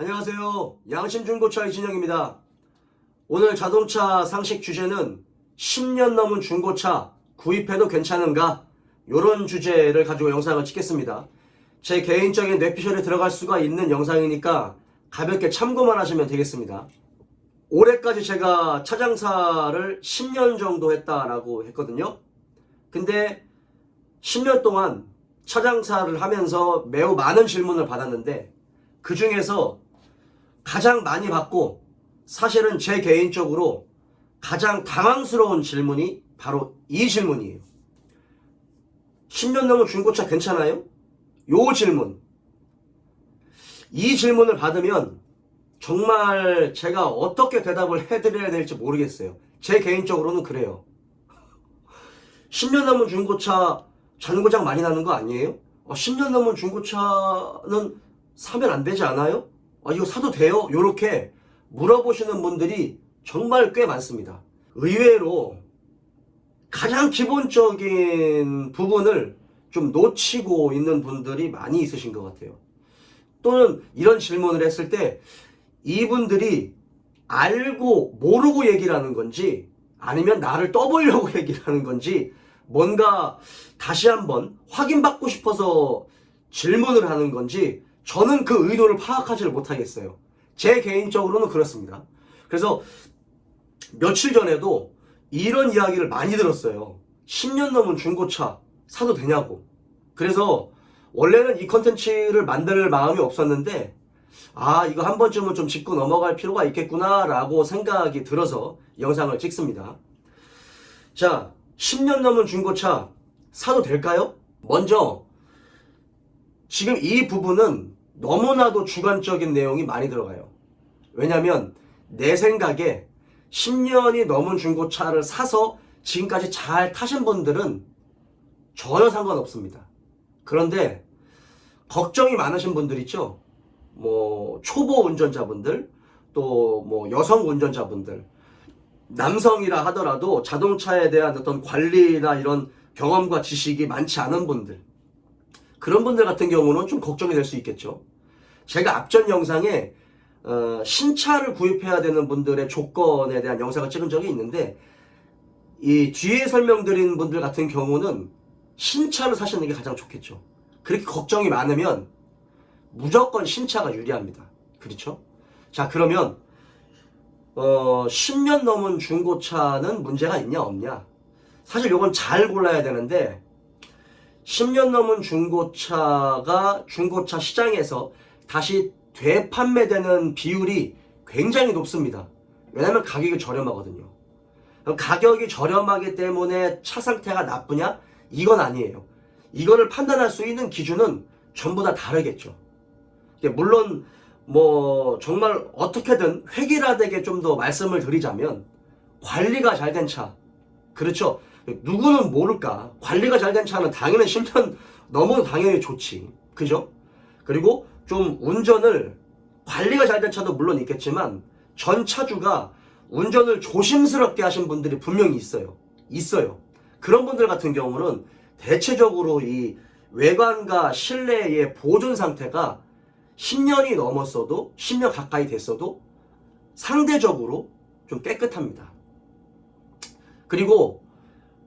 안녕하세요. 양심중고차 이진영입니다. 오늘 자동차 상식 주제는 10년 넘은 중고차 구입해도 괜찮은가? 이런 주제를 가지고 영상을 찍겠습니다. 제 개인적인 뇌피셜에 들어갈 수가 있는 영상이니까 가볍게 참고만 하시면 되겠습니다. 올해까지 제가 차 장사를 10년 정도 했다라고 했거든요. 근데 10년 동안 차 장사를 하면서 매우 많은 질문을 받았는데 그 중에서 가장 많이 받고 사실은 제 개인적으로 가장 당황스러운 질문이 바로 이 질문이에요. 10년 넘은 중고차 괜찮아요? 요 질문. 이 질문을 받으면 정말 제가 어떻게 대답을 해드려야 될지 모르겠어요. 제 개인적으로는 그래요. 10년 넘은 중고차 잔고장 많이 나는 거 아니에요? 10년 넘은 중고차는 사면 안 되지 않아요? 이거 사도 돼요? 요렇게 물어보시는 분들이 정말 꽤 많습니다. 의외로 가장 기본적인 부분을 좀 놓치고 있는 분들이 많이 있으신 것 같아요. 또는 이런 질문을 했을 때 이분들이 알고 모르고 얘기를 하는 건지 아니면 나를 떠보려고 얘기를 하는 건지 뭔가 다시 한번 확인받고 싶어서 질문을 하는 건지 저는 그 의도를 파악하지를 못하겠어요. 제 개인적으로는 그렇습니다. 그래서 며칠 전에도 이런 이야기를 많이 들었어요. 10년 넘은 중고차 사도 되냐고. 그래서 원래는 이 컨텐츠를 만들 마음이 없었는데 이거 한 번쯤은 좀 짚고 넘어갈 필요가 있겠구나 라고 생각이 들어서 영상을 찍습니다. 자, 10년 넘은 중고차 사도 될까요? 먼저 지금 이 부분은 너무나도 주관적인 내용이 많이 들어가요. 왜냐면 내 생각에 10년이 넘은 중고차를 사서 지금까지 잘 타신 분들은 전혀 상관없습니다. 그런데 걱정이 많으신 분들 있죠? 초보 운전자분들, 또 여성 운전자분들, 남성이라 하더라도 자동차에 대한 어떤 관리나 이런 경험과 지식이 많지 않은 분들, 그런 분들 같은 경우는 좀 걱정이 될 수 있겠죠. 제가 앞전 영상에 신차를 구입해야 되는 분들의 조건에 대한 영상을 찍은 적이 있는데 이 뒤에 설명드린 분들 같은 경우는 신차를 사시는 게 가장 좋겠죠. 그렇게 걱정이 많으면 무조건 신차가 유리합니다. 그렇죠? 자, 그러면 10년 넘은 중고차는 문제가 있냐 없냐? 사실 이건 잘 골라야 되는데 10년 넘은 중고차가 중고차 시장에서 다시 되판매되는 비율이 굉장히 높습니다. 왜냐하면 가격이 저렴하거든요. 가격이 저렴하기 때문에 차 상태가 나쁘냐? 이건 아니에요. 이거를 판단할 수 있는 기준은 전부 다 다르겠죠. 물론 정말 어떻게든 획일화되게 좀 더 말씀을 드리자면 관리가 잘 된 차, 그렇죠? 누구는 모를까? 관리가 잘 된 차는 당연히 10년 넘어도 당연히 좋지, 그죠? 그리고 좀 운전을 관리가 잘 된 차도 물론 있겠지만 전 차주가 운전을 조심스럽게 하신 분들이 분명히 있어요. 그런 분들 같은 경우는 대체적으로 이 외관과 실내의 보존 상태가 10년이 넘었어도 10년 가까이 됐어도 상대적으로 좀 깨끗합니다. 그리고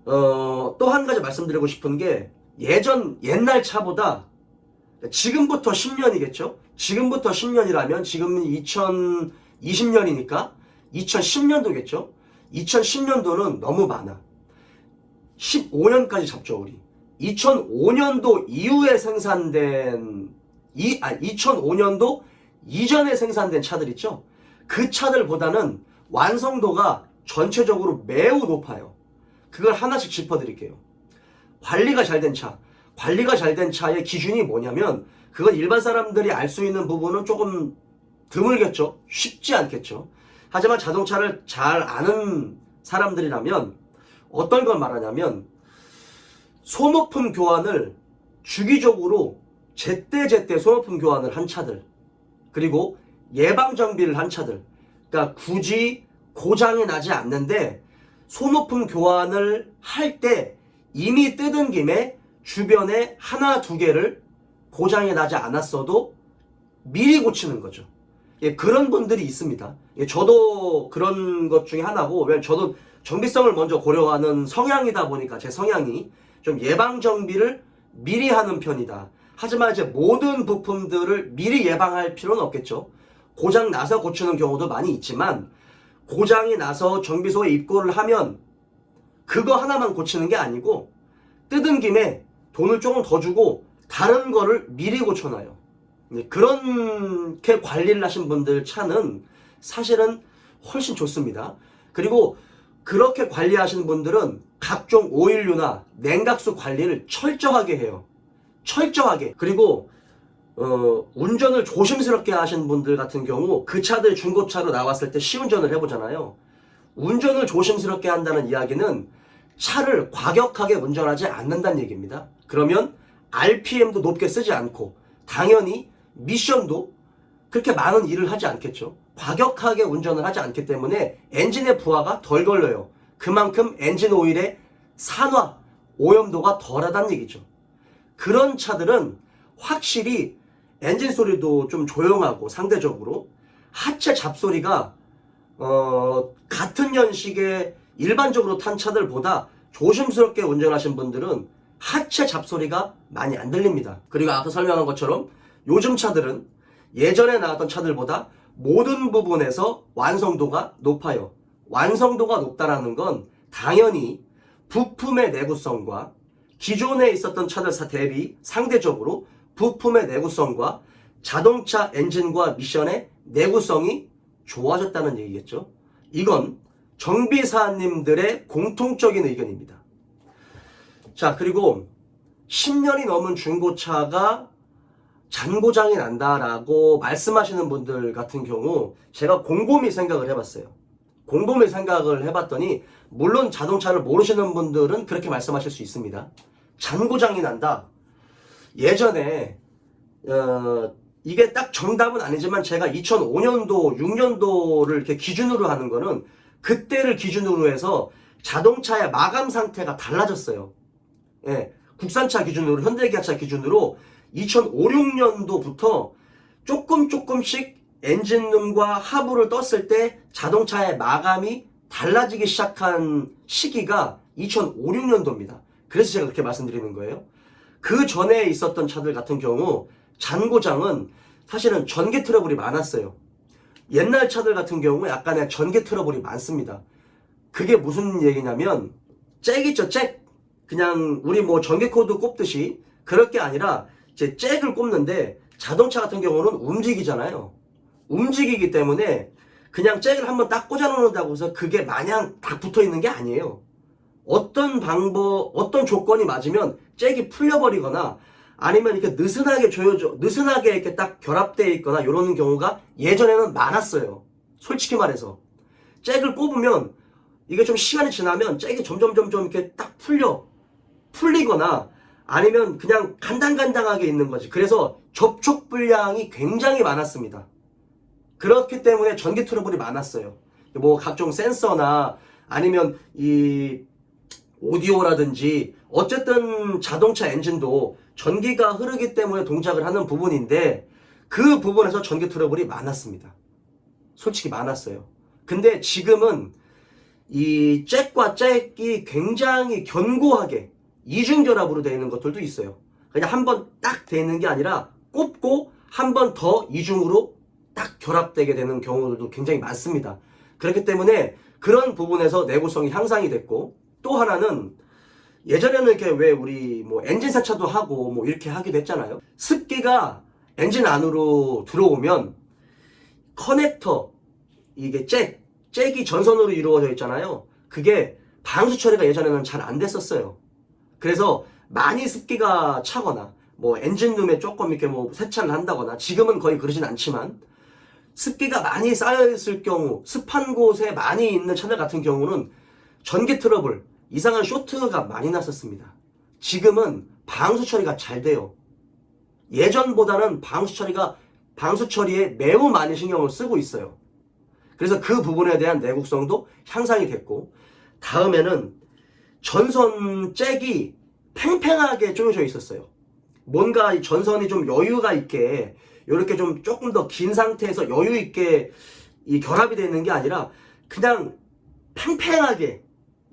또 한 가지 말씀드리고 싶은 게 옛날 차보다 지금부터 10년이겠죠? 지금부터 10년이라면 지금은 2020년이니까 2010년도겠죠? 2010년도는 너무 많아. 15년까지 잡죠, 우리. 2005년도 이후에 생산된 2005년도 이전에 생산된 차들 있죠? 그 차들보다는 완성도가 전체적으로 매우 높아요. 그걸 하나씩 짚어드릴게요. 관리가 잘 된 차. 관리가 잘 된 차의 기준이 뭐냐면 그건 일반 사람들이 알 수 있는 부분은 조금 드물겠죠. 쉽지 않겠죠. 하지만 자동차를 잘 아는 사람들이라면 어떤 걸 말하냐면 소모품 교환을 주기적으로 제때제때 소모품 교환을 한 차들, 그리고 예방정비를 한 차들, 그러니까 굳이 고장이 나지 않는데 소모품 교환을 할 때 이미 뜯은 김에 주변에 하나 두 개를 고장이 나지 않았어도 미리 고치는 거죠. 예, 그런 분들이 있습니다. 예, 저도 그런 것 중에 하나고, 왜냐면 저도 정비성을 먼저 고려하는 성향이다 보니까 제 성향이 좀 예방 정비를 미리 하는 편이다. 하지만 이제 모든 부품들을 미리 예방할 필요는 없겠죠. 고장 나서 고치는 경우도 많이 있지만, 고장이 나서 정비소에 입고를 하면 그거 하나만 고치는 게 아니고 뜯은 김에 돈을 조금 더 주고 다른 거를 미리 고쳐놔요. 그렇게 관리를 하신 분들 차는 사실은 훨씬 좋습니다. 그리고 그렇게 관리하시는 분들은 각종 오일류나 냉각수 관리를 철저하게 해요. 철저하게. 그리고 운전을 조심스럽게 하시는 분들 같은 경우 그 차들 중고차로 나왔을 때 시운전을 해보잖아요. 운전을 조심스럽게 한다는 이야기는 차를 과격하게 운전하지 않는다는 얘기입니다. 그러면 RPM도 높게 쓰지 않고 당연히 미션도 그렇게 많은 일을 하지 않겠죠. 과격하게 운전을 하지 않기 때문에 엔진의 부하가 덜 걸려요. 그만큼 엔진 오일의 산화, 오염도가 덜하다는 얘기죠. 그런 차들은 확실히 엔진 소리도 좀 조용하고 상대적으로 하체 잡소리가 같은 연식의 일반적으로 탄 차들보다 조심스럽게 운전하신 분들은 하체 잡소리가 많이 안 들립니다. 그리고 아까 설명한 것처럼 요즘 차들은 예전에 나왔던 차들보다 모든 부분에서 완성도가 높아요. 완성도가 높다라는 건 당연히 부품의 내구성과 기존에 있었던 차들 대비 상대적으로 부품의 내구성과 자동차 엔진과 미션의 내구성이 좋아졌다는 얘기겠죠. 이건 정비사님들의 공통적인 의견입니다. 자, 그리고 10년이 넘은 중고차가 잔고장이 난다라고 말씀하시는 분들 같은 경우 제가 곰곰이 생각을 해봤어요. 곰곰이 생각을 해봤더니 물론 자동차를 모르시는 분들은 그렇게 말씀하실 수 있습니다. 잔고장이 난다. 예전에 이게 딱 정답은 아니지만 제가 2005년도, 6년도를 이렇게 기준으로 하는 거는 그때를 기준으로 해서 자동차의 마감 상태가 달라졌어요. 예, 국산차 기준으로, 현대기아차 기준으로 2005, 6년도부터 조금씩 엔진룸과 하부를 떴을 때 자동차의 마감이 달라지기 시작한 시기가 2005, 6년도입니다. 그래서 제가 그렇게 말씀드리는 거예요. 그 전에 있었던 차들 같은 경우 잔고장은 사실은 전기 트러블이 많았어요. 옛날 차들 같은 경우 약간의 전기 트러블이 많습니다. 그게 무슨 얘기냐면 잭 있죠, 잭. 그냥 우리 뭐 전기 코드 꼽듯이 그럴 게 아니라 이제 잭을 꼽는데 자동차 같은 경우는 움직이잖아요. 움직이기 때문에 그냥 잭을 한번 딱 꽂아 놓는다고 해서 그게 마냥 딱 붙어 있는 게 아니에요. 어떤 어떤 조건이 맞으면 잭이 풀려버리거나 아니면 이렇게 느슨하게 이렇게 딱 결합되어 있거나 이런 경우가 예전에는 많았어요. 솔직히 말해서. 잭을 꼽으면 이게 좀 시간이 지나면 잭이 점점 이렇게 딱 풀리거나 아니면 그냥 간당간당하게 있는 거지. 그래서 접촉 불량이 굉장히 많았습니다. 그렇기 때문에 전기 트러블이 많았어요. 뭐 각종 센서나 아니면 이 오디오라든지 어쨌든 자동차 엔진도 전기가 흐르기 때문에 동작을 하는 부분인데 그 부분에서 전기 트러블이 많았습니다. 솔직히 많았어요. 근데 지금은 이 잭과 잭이 굉장히 견고하게 이중결합으로 되어 있는 것들도 있어요. 그냥 한번 딱 되어 있는 게 아니라 꼽고 한 번 더 이중으로 딱 결합되게 되는 경우들도 굉장히 많습니다. 그렇기 때문에 그런 부분에서 내구성이 향상이 됐고, 또 하나는 예전에는 이렇게 왜 우리 뭐 엔진 세차도 하고 뭐 이렇게 하기도 했잖아요. 습기가 엔진 안으로 들어오면 커넥터, 이게 잭이 전선으로 이루어져 있잖아요. 그게 방수 처리가 예전에는 잘 안 됐었어요. 그래서 많이 습기가 차거나 뭐 엔진룸에 조금 이렇게 뭐 세차를 한다거나, 지금은 거의 그러진 않지만 습기가 많이 쌓여있을 경우, 습한 곳에 많이 있는 차들 같은 경우는 전기 트러블, 이상한 쇼트가 많이 났었습니다. 지금은 방수 처리가 잘 돼요. 예전보다는 방수 처리에 매우 많이 신경을 쓰고 있어요. 그래서 그 부분에 대한 내구성도 향상이 됐고, 다음에는 전선 잭이 팽팽하게 쪼여져 있었어요. 뭔가 이 전선이 좀 여유가 있게 이렇게 좀 조금 더 긴 상태에서 여유 있게 이 결합이 되어 있는 게 아니라 그냥 팽팽하게,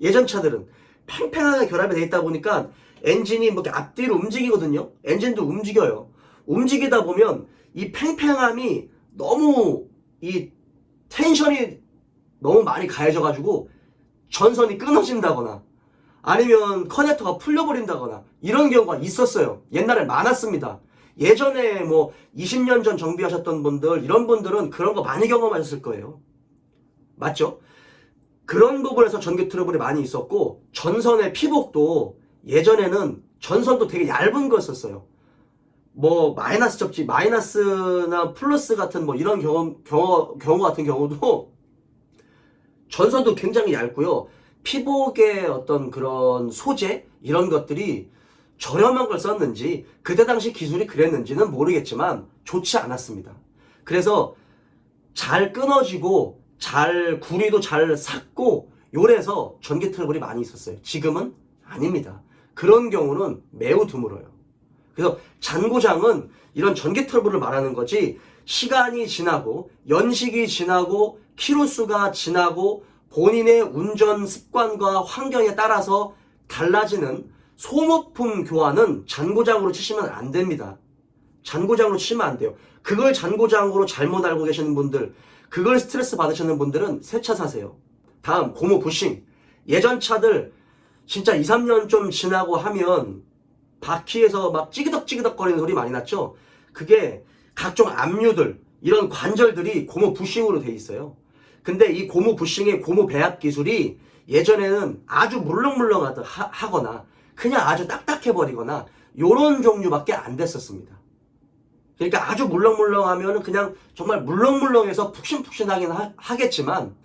예전 차들은 팽팽하게 결합이 되어 있다 보니까 엔진이 뭐 이렇게 앞뒤로 움직이거든요. 엔진도 움직여요. 움직이다 보면 이 팽팽함이 너무 이 텐션이 너무 많이 가해져가지고 전선이 끊어진다거나 아니면 커넥터가 풀려버린다거나 이런 경우가 있었어요. 옛날에 많았습니다. 예전에 뭐 20년 전 정비하셨던 분들, 이런 분들은 그런 거 많이 경험하셨을 거예요. 맞죠? 그런 부분에서 전기 트러블이 많이 있었고, 전선의 피복도 예전에는 전선도 되게 얇은 거였었어요. 뭐 마이너스 접지, 마이너스나 플러스 같은 뭐 이런 경우 같은 경우도 전선도 굉장히 얇고요. 피복의 어떤 그런 소재 이런 것들이 저렴한 걸 썼는지 그때 당시 기술이 그랬는지는 모르겠지만 좋지 않았습니다. 그래서 잘 끊어지고 잘 구리도 잘 삭고 요래서 전기 트러블이 많이 있었어요. 지금은 아닙니다. 그런 경우는 매우 드물어요. 그래서 잔고장은 이런 전기 트러블을 말하는 거지, 시간이 지나고 연식이 지나고 키로수가 지나고 본인의 운전 습관과 환경에 따라서 달라지는 소모품 교환은 잔고장으로 치시면 안 됩니다. 잔고장으로 치면 안 돼요. 그걸 잔고장으로 잘못 알고 계시는 분들, 그걸 스트레스 받으시는 분들은 새 차 사세요. 다음, 고무 부싱. 예전 차들 진짜 2, 3년 좀 지나고 하면 바퀴에서 막 찌그덕찌그덕 거리는 소리 많이 났죠? 그게 각종 압류들, 이런 관절들이 고무 부싱으로 돼 있어요. 근데 이 고무 부싱의 고무 배합 기술이 예전에는 아주 물렁물렁하거나 그냥 아주 딱딱해버리거나 요런 종류밖에 안 됐었습니다. 그러니까 아주 물렁물렁하면 그냥 정말 물렁물렁해서 푹신푹신하긴 하겠지만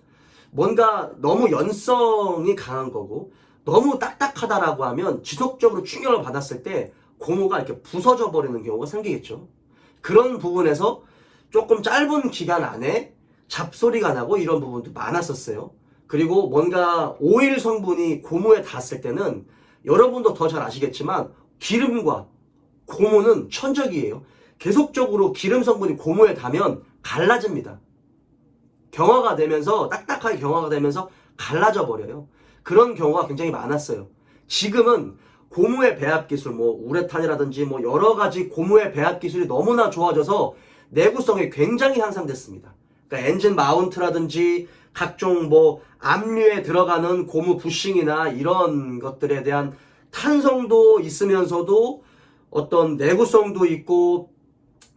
뭔가 너무 연성이 강한 거고 너무 딱딱하다라고 하면 지속적으로 충격을 받았을 때 고무가 이렇게 부서져 버리는 경우가 생기겠죠. 그런 부분에서 조금 짧은 기간 안에 잡소리가 나고 이런 부분도 많았었어요. 그리고 뭔가 오일 성분이 고무에 닿았을 때는 여러분도 더 잘 아시겠지만 기름과 고무는 천적이에요. 계속적으로 기름 성분이 고무에 닿으면 갈라집니다. 경화가 되면서 딱딱하게 경화가 되면서 갈라져 버려요. 그런 경우가 굉장히 많았어요. 지금은 고무의 배합 기술, 뭐 우레탄이라든지 뭐 여러 가지 고무의 배합 기술이 너무나 좋아져서 내구성이 굉장히 향상됐습니다. 그러니까 엔진 마운트라든지 각종 뭐 압류에 들어가는 고무 부싱이나 이런 것들에 대한 탄성도 있으면서도 어떤 내구성도 있고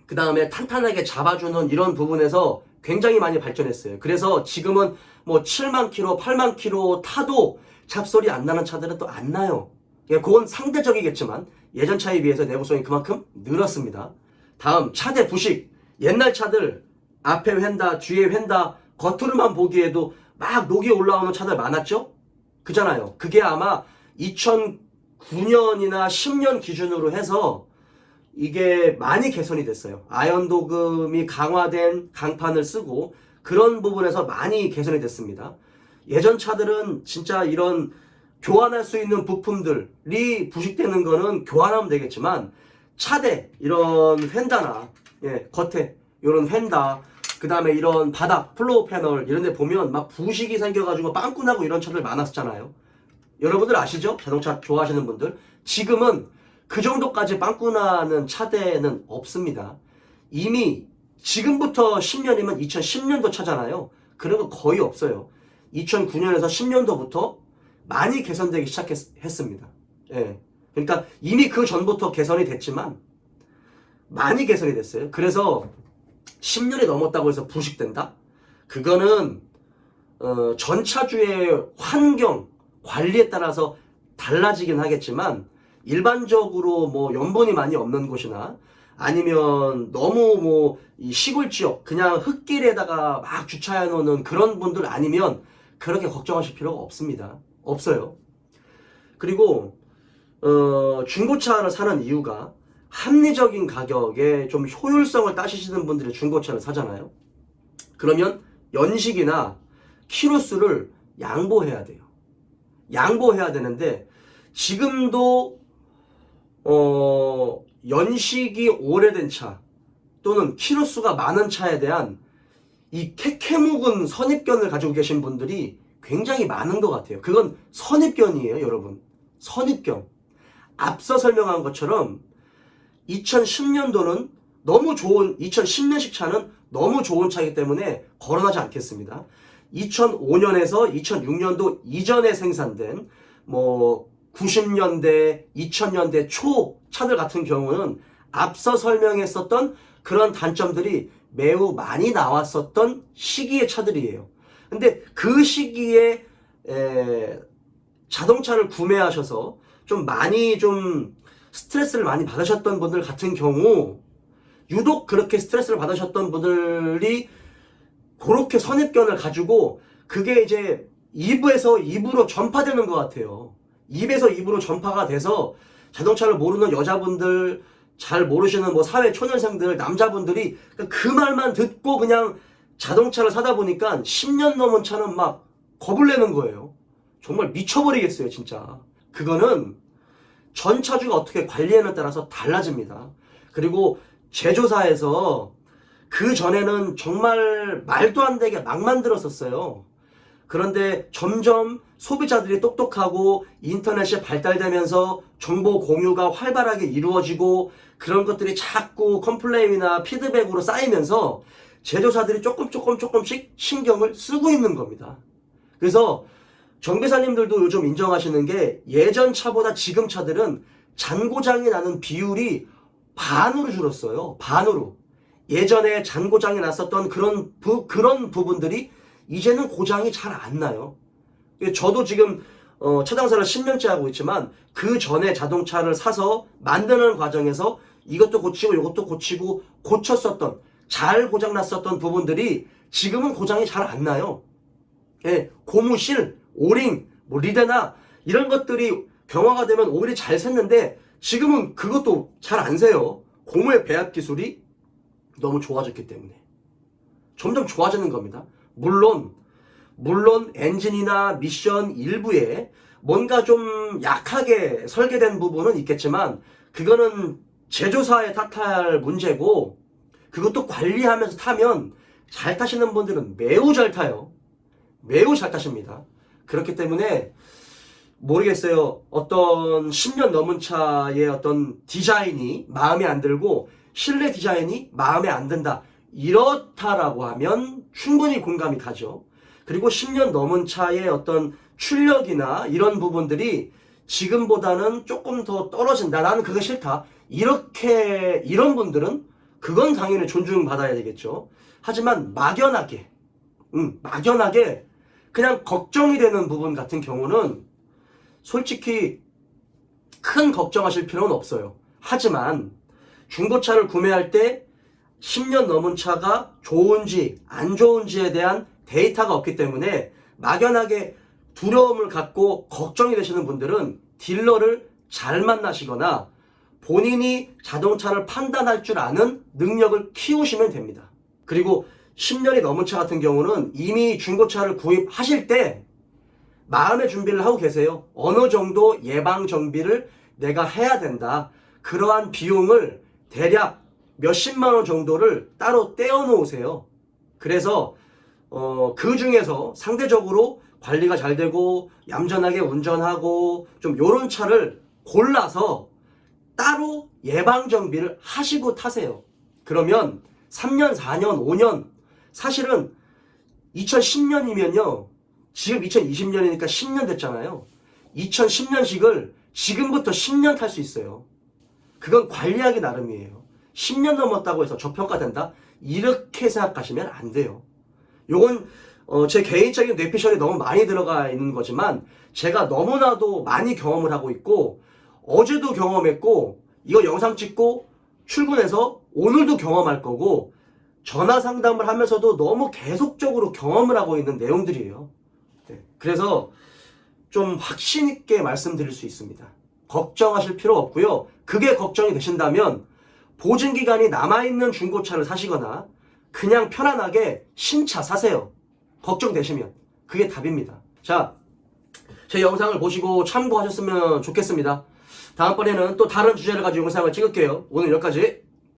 그 다음에 탄탄하게 잡아주는 이런 부분에서 굉장히 많이 발전했어요. 그래서 지금은 뭐 7만 킬로, 8만 킬로 타도 잡소리 안 나는 차들은 또 안 나요. 그건 상대적이겠지만 예전 차에 비해서 내구성이 그만큼 늘었습니다. 다음, 차대 부식. 옛날 차들 앞에 휀다, 뒤에 휀다, 겉으로만 보기에도 막 녹이 올라오는 차들 많았죠? 그잖아요. 그게 아마 2009년이나 10년 기준으로 해서 이게 많이 개선이 됐어요. 아연 도금이 강화된 강판을 쓰고 그런 부분에서 많이 개선이 됐습니다. 예전 차들은 진짜 이런 교환할 수 있는 부품들이 부식되는 거는 교환하면 되겠지만 차대 이런 휀다나 겉에 이런 휀다 그 다음에 이런 바닥 플로우 패널 이런 데 보면 막 부식이 생겨가지고 빵꾸 나고 이런 차들 많았잖아요. 여러분들 아시죠? 자동차 좋아하시는 분들. 지금은 그 정도까지 빵꾸 나는 차대는 없습니다. 이미 지금부터 10년이면 2010년도 차잖아요. 그런 거 거의 없어요. 2009년에서 10년도부터 많이 개선되기 시작했습니다. 예. 그러니까 이미 그 전부터 개선이 됐지만 많이 개선이 됐어요. 그래서 10년이 넘었다고 해서 부식된다? 그거는 전차주의 환경, 관리에 따라서 달라지긴 하겠지만 일반적으로 뭐 염분이 많이 없는 곳이나 아니면 너무 뭐 이 시골 지역 그냥 흙길에다가 막 주차해 놓는 그런 분들 아니면 그렇게 걱정하실 필요가 없습니다. 없어요. 그리고 중고차를 사는 이유가 합리적인 가격에 좀 효율성을 따지시는 분들이 중고차를 사잖아요. 그러면 연식이나 키로수를 양보해야 돼요. 양보해야 되는데 지금도 연식이 오래된 차, 또는 키로수가 많은 차에 대한 이 캐캐묵은 선입견을 가지고 계신 분들이 굉장히 많은 것 같아요. 그건 선입견이에요, 여러분. 선입견. 앞서 설명한 것처럼 2010년도는 너무 좋은 2010년식 차는 너무 좋은 차이기 때문에 거론하지 않겠습니다. 2005년에서 2006년도 이전에 생산된 90년대, 2000년대 초 차들 같은 경우는 앞서 설명했었던 그런 단점들이 매우 많이 나왔었던 시기의 차들이에요. 근데 그 시기에 자동차를 구매하셔서 좀 많이 스트레스를 많이 받으셨던 분들 같은 경우, 유독 그렇게 스트레스를 받으셨던 분들이 그렇게 선입견을 가지고 그게 이제 입에서 입으로 전파되는 것 같아요. 입에서 입으로 전파가 돼서 자동차를 모르는 여자분들, 잘 모르시는 사회 초년생들, 남자분들이 그 말만 듣고 그냥 자동차를 사다 보니까 10년 넘은 차는 막 겁을 내는 거예요. 정말 미쳐버리겠어요, 진짜. 그거는 전 차주가 어떻게 관리하느냐에 따라서 달라집니다. 그리고 제조사에서 그 전에는 정말 말도 안 되게 막 만들었었어요. 그런데 점점 소비자들이 똑똑하고 인터넷이 발달되면서 정보 공유가 활발하게 이루어지고 그런 것들이 자꾸 컴플레인이나 피드백으로 쌓이면서 제조사들이 조금씩 신경을 쓰고 있는 겁니다. 그래서 정비사님들도 요즘 인정하시는 게 예전 차보다 지금 차들은 잔고장이 나는 비율이 반으로 줄었어요. 반으로. 예전에 잔고장이 났었던 그런 부분들이 이제는 고장이 잘 안 나요. 저도 지금 차 장사를 10년째 하고 있지만 그 전에 자동차를 사서 만드는 과정에서 이것도 고치고 이것도 고치고 고쳤었던, 잘 고장났었던 부분들이 지금은 고장이 잘 안 나요. 예, 고무실, 오링, 리데나 이런 것들이 경화가 되면 오일이 잘 샜는데 지금은 그것도 잘 안 새요. 고무의 배합 기술이 너무 좋아졌기 때문에 점점 좋아지는 겁니다. 물론 엔진이나 미션 일부에 뭔가 좀 약하게 설계된 부분은 있겠지만 그거는 제조사에 탓할 문제고, 그것도 관리하면서 타면 잘 타시는 분들은 매우 잘 타요. 매우 잘 타십니다. 그렇기 때문에 모르겠어요. 어떤 10년 넘은 차의 어떤 디자인이 마음에 안 들고 실내 디자인이 마음에 안 든다, 이렇다라고 하면 충분히 공감이 가죠. 그리고 10년 넘은 차의 어떤 출력이나 이런 부분들이 지금보다는 조금 더 떨어진다, 나는 그거 싫다, 이런 분들은 그건 당연히 존중받아야 되겠죠. 하지만 막연하게 그냥 걱정이 되는 부분 같은 경우는 솔직히 큰 걱정하실 필요는 없어요. 하지만 중고차를 구매할 때 10년 넘은 차가 좋은지 안 좋은지에 대한 데이터가 없기 때문에 막연하게 두려움을 갖고 걱정이 되시는 분들은 딜러를 잘 만나시거나 본인이 자동차를 판단할 줄 아는 능력을 키우시면 됩니다. 그리고 10년이 넘은 차 같은 경우는 이미 중고차를 구입하실 때 마음의 준비를 하고 계세요. 어느 정도 예방 정비를 내가 해야 된다. 그러한 비용을 대략 몇십만 원 정도를 따로 떼어 놓으세요. 그래서 그 중에서 상대적으로 관리가 잘 되고 얌전하게 운전하고 좀 요런 차를 골라서 따로 예방 정비를 하시고 타세요. 그러면 3년, 4년, 5년, 사실은 2010년이면요. 지금 2020년이니까 10년 됐잖아요. 2010년식을 지금부터 10년 탈 수 있어요. 그건 관리하기 나름이에요. 10년 넘었다고 해서 저평가된다? 이렇게 생각하시면 안 돼요. 요건 제 개인적인 뇌피셜이 너무 많이 들어가 있는 거지만 제가 너무나도 많이 경험을 하고 있고, 어제도 경험했고, 이거 영상 찍고 출근해서 오늘도 경험할 거고, 전화 상담을 하면서도 너무 계속적으로 경험을 하고 있는 내용들이에요. 네. 그래서 좀 확신 있게 말씀드릴 수 있습니다. 걱정하실 필요 없고요. 그게 걱정이 되신다면 보증기간이 남아있는 중고차를 사시거나 그냥 편안하게 신차 사세요. 걱정되시면. 그게 답입니다. 자, 제 영상을 보시고 참고하셨으면 좋겠습니다. 다음번에는 또 다른 주제를 가지고 영상을 찍을게요. 오늘 여기까지.